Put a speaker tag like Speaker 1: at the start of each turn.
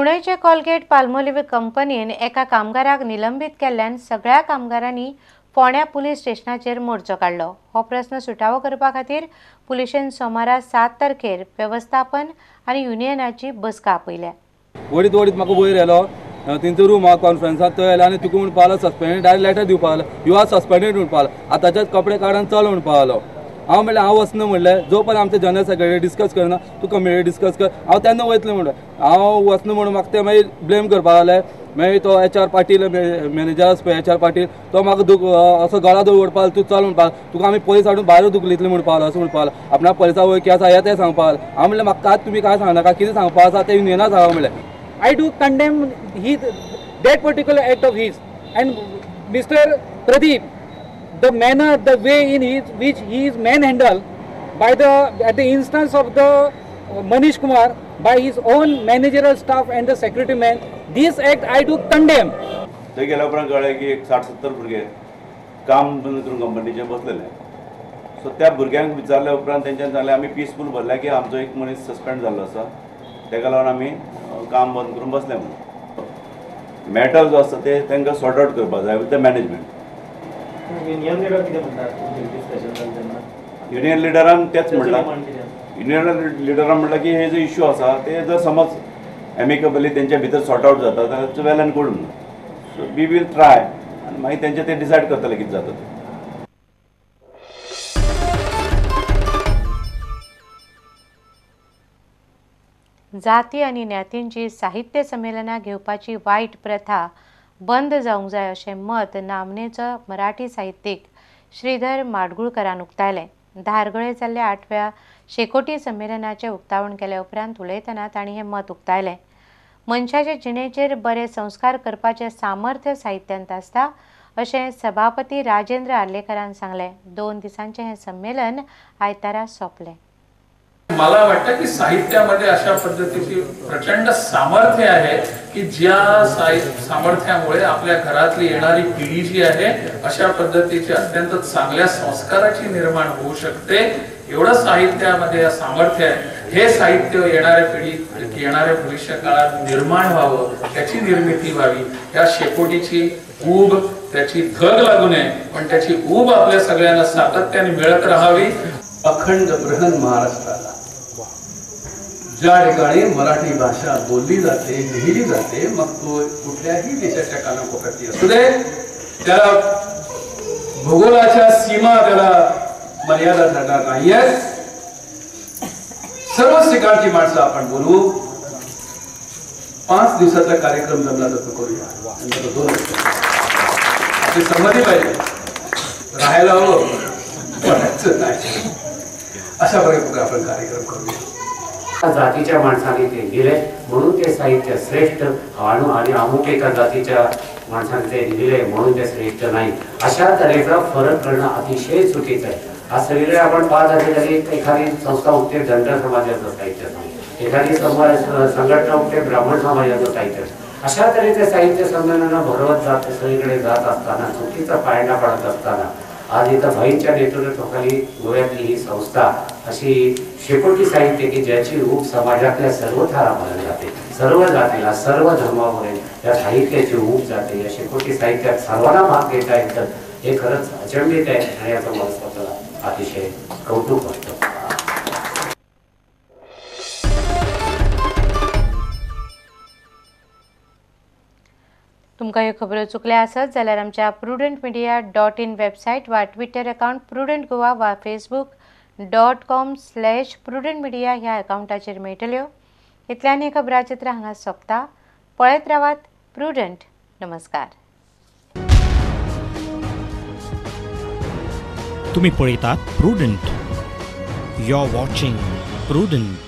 Speaker 1: पुणेचे Colgate पाल्मोलिव्ह कंपनीन एका कामगाराक निलंबित केल्ल्यान सगळ्या कामगारांनी फोंड्या पुलीस स्टेशनाचेर मोर्चो काढलो। हो प्रश्न सुटावो करपा खातीर पुलिशेन सोमारा 7 तारखेर व्यवस्थापन आनी युनियनाची बसका आपयल्या।
Speaker 2: वडीत म्हाका वयर येलो तिंचो रूम कॉन्फरन्सात थंय आयलो आनी तुका म्हणपा लागलो सस्पेंडेड डायरेक्ट लेटर दिवपा लागलो, यू आर सस्पेंडेड म्हणपा लागलो, आतांचेच कपडे काडून चल म्हणपा लागलो। हांव म्हणलें हांव वचना म्हणलें, जो पर्यंत आमचे जनरल सेक्रेटरी डिस्कस करना तूं कमिटी डिस्कस कर, हांव तेन्ना वयतलें म्हणलें। हांव वचना म्हणून म्हाका ते मागीर ब्लेम करपा लागले। मागीर तो HR पाटील मॅनेजर आसा पळय HR पाटील तो म्हाका असो गळा दवरपा लागलो, तूं चल म्हणपा तुका आमी पयस हाडून भायर धुकलीतले म्हणपा लागलो, असो म्हणपा लागलो। आपणा पयसा वळखी आसा हे ते सांगपा लागलो। हांव म्हणलें म्हाका कांय तुमी कांय सांगनाका, कितें सांगपा आसा ते युनियनाक सांगा म्हणलें।
Speaker 3: I do condemn that particular act of his, and Mr. Pradeep, the manner, the way in which he is manhandled at the instance of the Manish Kumar by his own managerial staff and the security man, this act I do condemn.
Speaker 4: ते गेल्या उपरांत कळ्ळें की 60-70 भुरगे काम बंद करून कंपनीचे बसलेले। सो त्या भुरग्यांक विचारल्या उपरांत तेंच्यान सांगलें आमी पीसफूल भरल्या की आमचो एक मनीस सस्पेंड जाल्लो आसा, तेका लागून आमी काम बंद करून बसले म्हणून। मॅटर जो आसता ते तांकां सॉर्ट आउट करपाक जाय विथ द मॅनेजमेंट। युनियन लिडरान तेच म्हणलां, युनियन लिडरान म्हणलां की हे जो इश्यू आसा ते जर समज एमिकेबली तेंच्या भितर सॉर्ट आउट जाता जाल्यार वेल एंड गूड म्हणून। सो वी वील ट्राय आनी मागीर तेंचे ते डिसायड करतले कितें जाता तें।
Speaker 1: जाती आनी ज्ञातींची साहित्य संमेलनां घेवपाची वायट प्रथा बंद जावंक जाय अशें मत नामनेचो मराठी साहित्यीक श्रीधर माडगूळकरान उक्तायलें। धारगळे जाल्ल्या 8व्या शेकोटी संमेलनाचें उक्तावण केल्या उपरांत उलयतना तांणी हें मत उक्तायलें। मनशाचे जिणेचेर बरे संस्कार करपाचें सामर्थ्य साहित्यांत आसता अशें सभापती राजेंद्र आर्लेकरान सांगलें। 2 दिसांचें हें संमेलन आयतारा सोंपलें।
Speaker 5: मला वाटतं की साहित्यामध्ये अशा पद्धतीची प्रचंड सामर्थ्य आहे की ज्या सामर्थ्यामुळे आपल्या घरातली येणारी पिढी जी आहे अशा पद्धतीची अत्यंत चांगल्या संस्काराची निर्माण होऊ शकते। एवढं साहित्यामध्ये सामर्थ्य आहे। हे साहित्य येणाऱ्या भविष्य काळात निर्माण व्हावं, त्याची निर्मिती व्हावी, या शेकोटीची ऊब त्याची धग लागू नये पण त्याची ऊब आपल्या सगळ्यांना सातत्याने मिळत राहावी।
Speaker 6: अखंड बृहन महाराष्ट्राला ज्या ठिकाणी मराठी भाषा बोलली जाते लिहिली जाते, मग तो कुठल्याही देशाच्या कानाकोपऱ्यात असू दे, त्याला भूगोलाच्या सीमा त्याला मर्यादा ठरणार नाहीये। सर्व ठिकाणची माणसं आपण बोलू। 5 दिवसाचा कार्यक्रम जमला तर करूया, नंतर 2 आपली संमती पाहिजे, राहायला हवं पडायचं नाही, अशा प्रकारे आपण कार्यक्रम करूया।
Speaker 7: जातीच्या माणसाने ते लिहिले म्हणून ते साहित्य श्रेष्ठ आणि अमुक एका जातीच्या माणसाने ते लिहिले म्हणून ते श्रेष्ठ नाही, अशा तऱ्हेचा फरक करणं अतिशय चुकीचं आहे। आज सगळीकडे आपण पाहत असलेली एखादी संस्था उठते धनगर समाजाचं साहित्य, एखादी संघटना उठते ब्राह्मण समाजाचं साहित्य, अशा तऱ्हेचे साहित्य संमेलनं भरवत जात सगळीकडे जात असताना चुकीचा पायंडा पडत असताना आज इथं भाईंच्या नेतृत्वाखाली गोव्यातली ही संस्था अशी शेकोटी साहित्य की ज्याची ऊब समाजातल्या सर्व थरामध्ये जाते, सर्व जातीला सर्व धर्मावरील या साहित्याची ऊब जाते। या शेकोटी साहित्यात सर्वांना भाग घेता येतं हे खरंच अचंबित आहे आणि याचं मला स्वतःला अतिशय कौतुक वाटतं।
Speaker 1: तुमकां ह्यो खबरो चुकल्या आसत जाल्यार आमच्या prudentmedia.in वेबसायट वा ट्विटर अकाउंट प्रुडंट गोवा वा facebook.com/prudentmedia ह्या अकाउंटाचेर मेळटल्यो। इतल्यान ही खबराचित्र हांगा सोंपता। पळयत रावात प्रुडंट। नमस्कार।
Speaker 8: तुम्ही पळयतात Prudent. You are watching prudent.